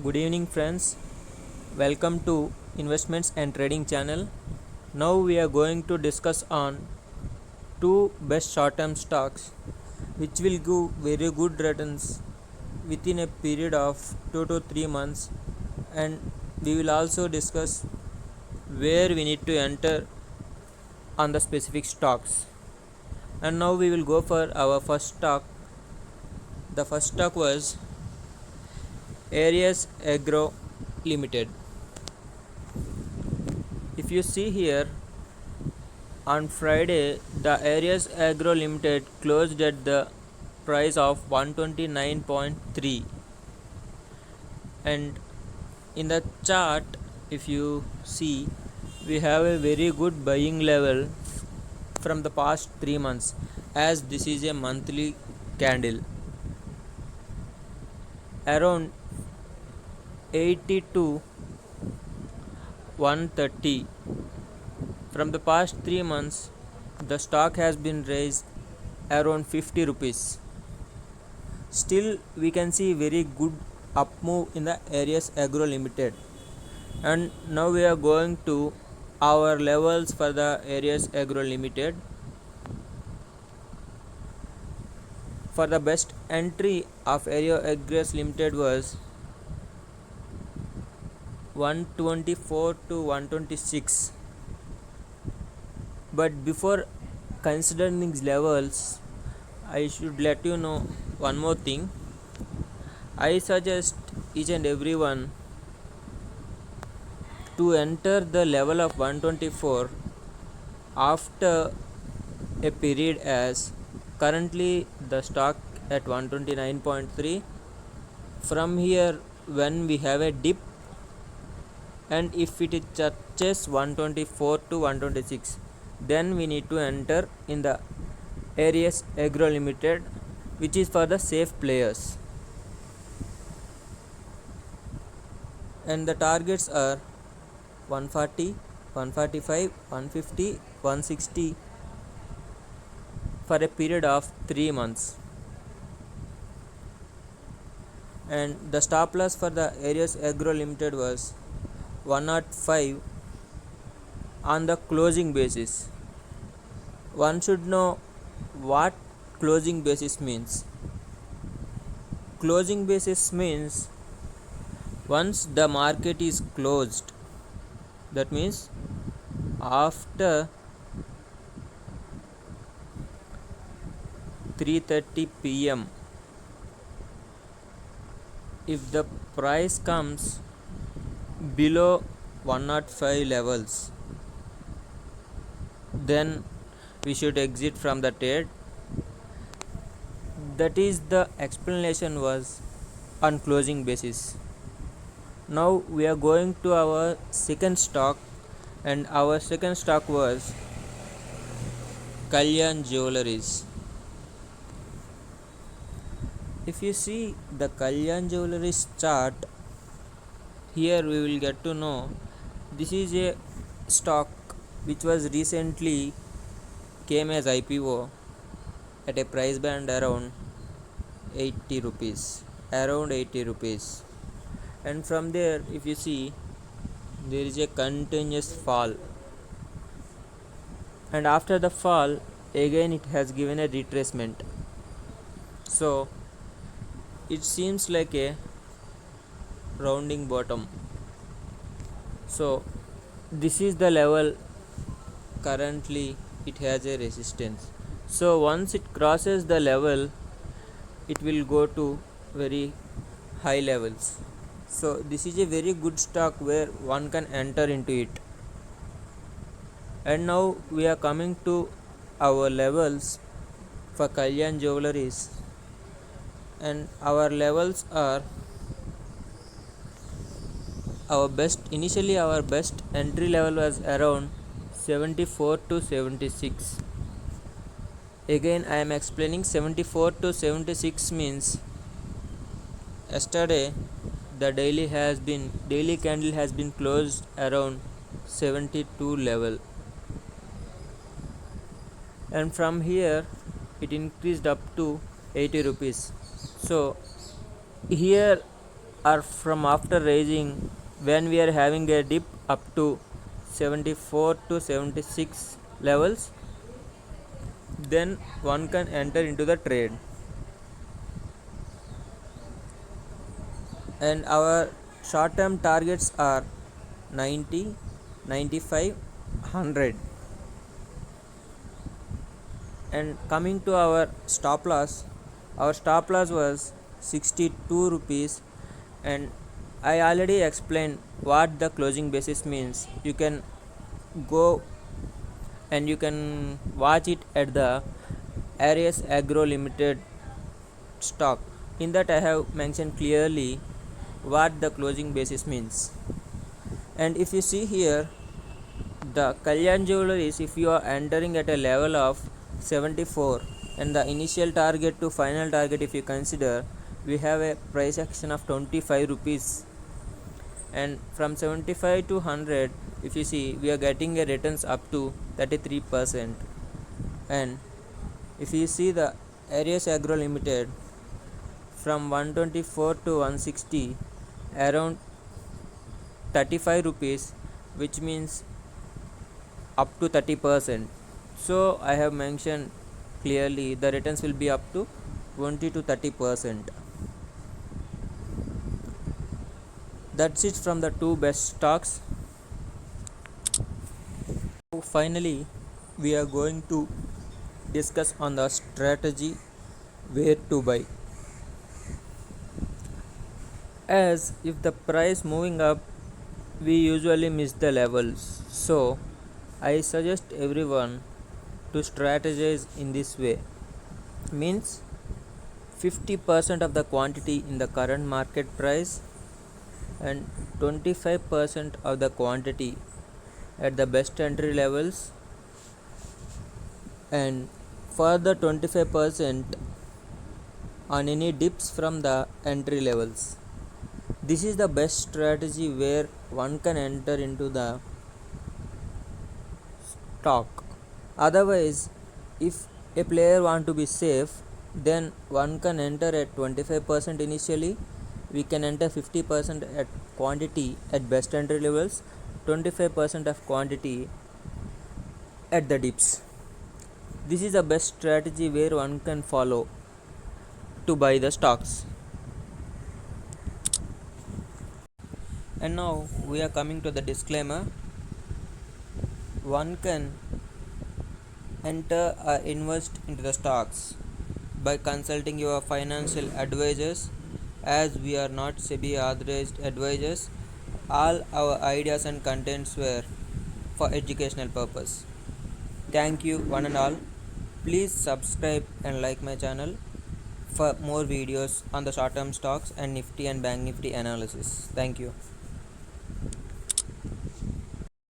Good evening friends. Welcome to Investments and Trading channel. Now we are going to discuss on two best short-term stocks which will give very good returns within a period of 2 to 3 months, and we will also discuss where we need to enter on the specific stocks. And now we will go for our first stock. The first stock was Aries Agro Limited. If you see here, on Friday, the Aries Agro Limited closed at the price of 129.3, and in the chart if you see, we have a very good buying level from the past 3 months, as this is a monthly candle. Around 80 to 130 from the past 3 months, the stock has been raised around 50 rupees. Still we can see very good up move in the Aries Agro Limited. And now we are going to our levels for the Aries Agro Limited. For the best entry of Aries Agro Limited was 124 to 126. But before considering these levels, I should let you know one more thing. I suggest each and everyone to enter the level of 124 after a period, as currently the stock at 129.3. From here, when we have a dip, and if it touches 124 to 126, then we need to enter in the Aries Agro Limited, which is for the safe players. And the targets are 140, 145, 150, 160 for a period of 3 months. And the stop loss for the Aries Agro Limited was 105 on the closing basis. One should know what closing basis means. Closing basis means once the market is closed, that means after 3:30 p.m. if the price comes below 105 levels, then we should exit from the trade. That is the explanation was on closing basis. Now we are going to our second stock, and our second stock was Kalyan Jewelries. If you see the Kalyan Jewelries chart, here we will get to know this is a stock which was recently came as IPO at a price band around 80 rupees, and from there if you see, there is a continuous fall, and after the fall again it has given a retracement. So it seems like a rounding bottom. So this is the level currently it has a resistance. So once it crosses the level, it will go to very high levels. So this is a very good stock where one can enter into it. And now we are coming to our levels for Kalyan Jewelries, and our levels are our best entry level was around 74 to 76. Again I am explaining, 74 to 76 means yesterday the daily candle has been closed around 72 level, and from here it increased up to 80 rupees. So here are from after raising, when we are having a dip up to 74 to 76 levels, then one can enter into the trade. And our short term targets are 90, 95, 100. And coming to our stop loss was 62 rupees, and I already explained what the closing basis means. You can go and you can watch it at the Aries Agro Limited stock. In that I have mentioned clearly what the closing basis means. And if you see here, the Kalyan Jewelries, if you are entering at a level of 74, and the initial target to final target, if you consider, we have a price action of 25 rupees, and from 75 to 100, if you see, we are getting a returns up to 33%. And if you see the Aries Agro Limited, from 124 to 160, around 35 rupees, which means up to 30%. So I have mentioned clearly the returns will be up to 20 to 30%. That's it from the two best stocks. Finally, we are going to discuss on the strategy where to buy. As if the price moving up, we usually miss the levels. So I suggest everyone to strategize in this way. Means 50% of the quantity in the current market price and 25% of the quantity at the best entry levels, and further 25% on any dips from the entry levels. This is the best strategy where one can enter into the stock. Otherwise, if a player want to be safe, then one can enter at 25% initially. We can enter 50% at quantity at best entry levels, 25% of quantity at the dips. This is the best strategy where one can follow to buy the stocks. And now we are coming to the disclaimer. One can enter or invest into the stocks by consulting your financial advisors, as we are not SEBI authorized advisors. All our ideas and contents were for educational purpose. Thank you one and all. Please subscribe and like my channel for more videos on the short term stocks and Nifty and Bank Nifty analysis. Thank you.